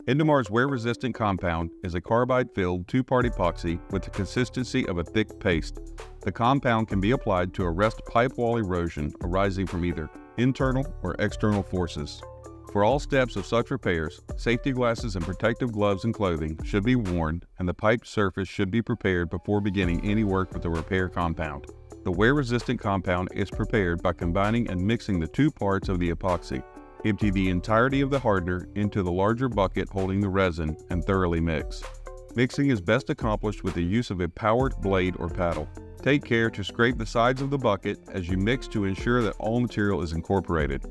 Indumar's wear-resistant compound is a carbide-filled two-part epoxy with the consistency of a thick paste. The compound can be applied to arrest pipe wall erosion arising from either internal or external forces. For all steps of such repairs, safety glasses and protective gloves and clothing should be worn, and the pipe surface should be prepared before beginning any work with the repair compound. The wear-resistant compound is prepared by combining and mixing the two parts of the epoxy. Empty the entirety of the hardener into the larger bucket holding the resin and thoroughly mix. Mixing is best accomplished with the use of a powered blade or paddle. Take care to scrape the sides of the bucket as you mix to ensure that all material is incorporated.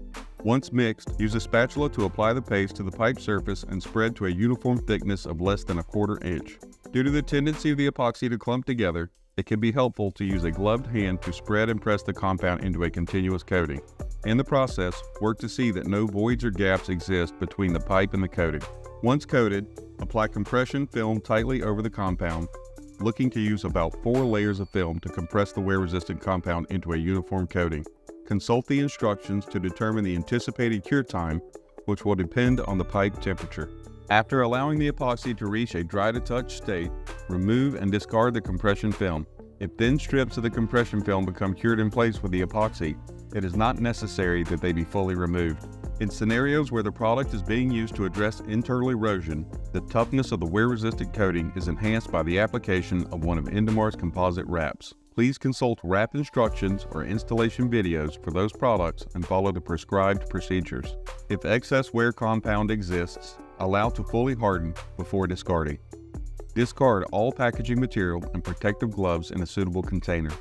Once mixed, use a spatula to apply the paste to the pipe surface and spread to a uniform thickness of less than 1/4 inch. Due to the tendency of the epoxy to clump together, it can be helpful to use a gloved hand to spread and press the compound into a continuous coating. In the process, work to see that no voids or gaps exist between the pipe and the coating. Once coated, apply compression film tightly over the compound, looking to use about 4 layers of film to compress the wear-resistant compound into a uniform coating. Consult the instructions to determine the anticipated cure time, which will depend on the pipe temperature. After allowing the epoxy to reach a dry-to-touch state, remove and discard the compression film. If thin strips of the compression film become cured in place with the epoxy, it is not necessary that they be fully removed. In scenarios where the product is being used to address internal erosion, the toughness of the wear-resistant coating is enhanced by the application of one of Indumar's composite wraps. Please consult wrap instructions or installation videos for those products and follow the prescribed procedures. If excess wear compound exists, allow to fully harden before discarding. Discard all packaging material and protective gloves in a suitable container.